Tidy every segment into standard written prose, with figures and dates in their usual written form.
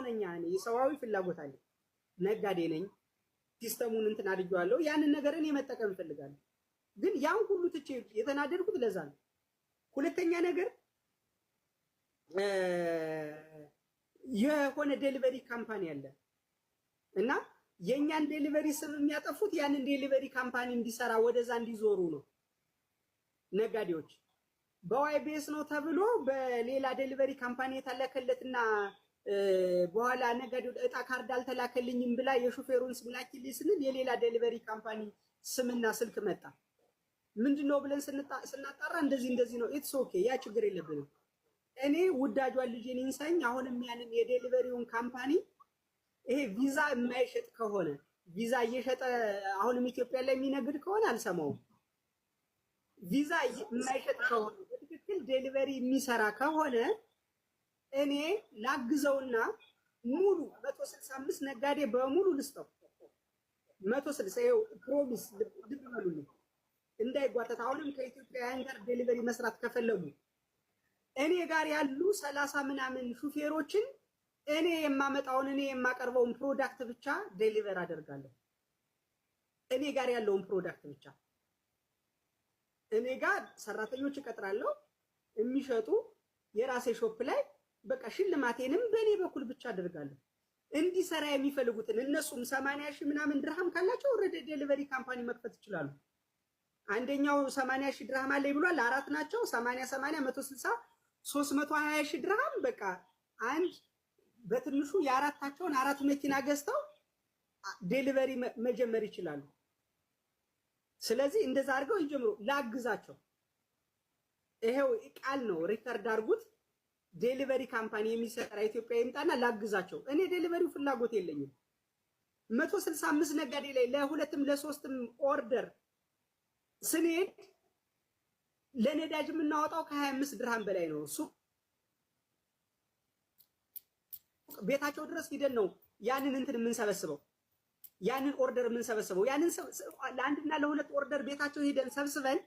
ነኝ እኔ የሰዋዊ ፍላጎት አለ ነጋዴ ነኝ ሲስተሙን እንትን አድርጌዋለሁ ያንን ነገር እኔ መጠቀም ፈልጋለሁ ግን ያን ሁሉ ትቼ የተናደድኩት ለዛ ነው ሁለተኛ ነገር የሆነ ዴሊቨሪ ካምፓኒ አለ እና የኛን ዴሊቨሪ ስም የሚያጠፉት ያንን ዴሊቨሪ ካምፓኒ እንዲሰራ ወደዛ እንዲዞሩ ነው ነጋዴዎች በዋይቢኤስ ነው ተብሎ በሌላ ዴሊቨሪ ካምፓኒ የተላከለትና በኋላ ነጋዴው እጣ ካርድ አልተላከልኝም ብላ የሹፌሩን ስም ላኪልኝ ስንል የሌላ ዴሊቨሪ ካምፓኒ ስምና ስልክ መጣ ምንድነው ብለን ስናጣራ እንደዚህ ነው ኢትስ ኦኬ ያ ችግር የለብንም እኔ ውዳጇን ልጄን እንሳኝ አሁንም ያንን የዴሊቨሪውን ካምፓኒ ይሄ ቪዛ የማይሸጥ ከሆነ ቪዛ እየሸጠ አሁንም ኢትዮጵያ ላይ የሚነግድ ከሆነ አልሰማውም ቪዛ የማይሸጥ ከሆነ በትክክል ዴሊቨሪ የሚሰራ ከሆነ እኔ ላግዘውና ሙሉ 165 ነጋዴ በሙሉ ልስጠው 160 ይኸው ፕሮሚስ ልብሉልኝ እንዳይጓተት አሁንም ከኢትዮጵያውያን ጋር ዴሊቨሪ መስራት ከፈለጉ እኔ ጋር ያሉ 30 ምናምን ሹፌሮችን እኔ የማመጣውን እኔ የማቀርበውን ፕሮዳክት ብቻ ዴሊቨር አደርጋለሁ እኔ ጋር ያለውን ፕሮዳክት ብቻ እኔ ጋር ሰራተኞች እቀጥራለሁ የሚሸጡ የራሴ ሾፕ ላይ በቃ ሽልማቴንም በእኔ በኩል ብቻ አደርጋለሁ እንዲሰራ የሚፈልጉትን እነሱም 80,000 ምናምን ድርሃም ካላቸው ኦልሬዲ ዴሊቨሪ ካምፓኒ መክፈት ይችላሉ አንደኛው 80,000 ድርሃም አለኝ ብሏል አራት ናቸው 80 160 320,000 ድርሃም በቃ አንድ በትንሹ የአራታቸውን አራት መኪና ገዝተው ዴሊቨሪ መጀመር ይችላሉ ስለዚህ እንደዛ አድርገው ይጀምሩ ላግዛቸው ይሄው ቃል ነው ሪከርድ አድርጉት ዴሊቨሪ ካምፓኒ የሚሰራ ኢትዮጵያ ይምጣና ላግዛቸው እኔ ዴሊቨሪው ፍላጎት የለኝም 165 ነጋዴ ላይ ለሁለትም ለሶስትም ኦርደር ስንሄድ ለነዳጅ የምናወጣው ከ25 ድርሃም በላይ ነው እሱ ቤታቸው ድረስ ሂደን ነው ያንን እንትን የምንሰበስበው ያንን ኦርደር የምንሰበስበው ያንን ለአንድና ለሁለት ኦርደር ቤታቸው ሂደን ሰብስበን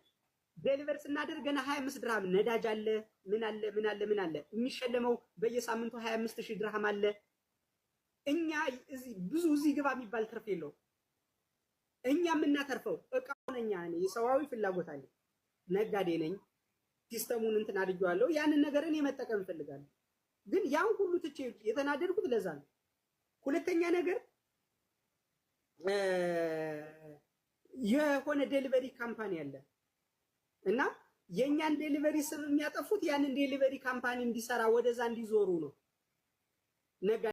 ዴሊቨር ስናደርግ ገና 25 ድርሃም ነዳጅ አለ ምን አለ የሚሸለመው በየሳምንቱ 25,000 ድርሃም አለ እኛ ብዙ እዚህ ግባ የሚባል ትርፍ የለው እኛ የምናተርፈው እቃው ነኝ እኔ የሰዋዊ ፍላጎት አለ ነጋዴ ነኝ ሲስተሙን እንትን አድርጌዋለሁ ያንን ነገር እኔ መጠቀም ፈልጋለሁ ግን ያን ሁሉ ትቼ የተናደድኩት ለዛ ነው ሁለተኛ ነገር የሆነ ዴሊቨሪ ካምፓኒ አለ እና የኛን ዴሊቨሪ ስም የሚያጠፉት ያንን ዴሊቨሪ ካምፓኒ እንዲሰራ ወደዛ እንዲዞሩ ነው ነጋ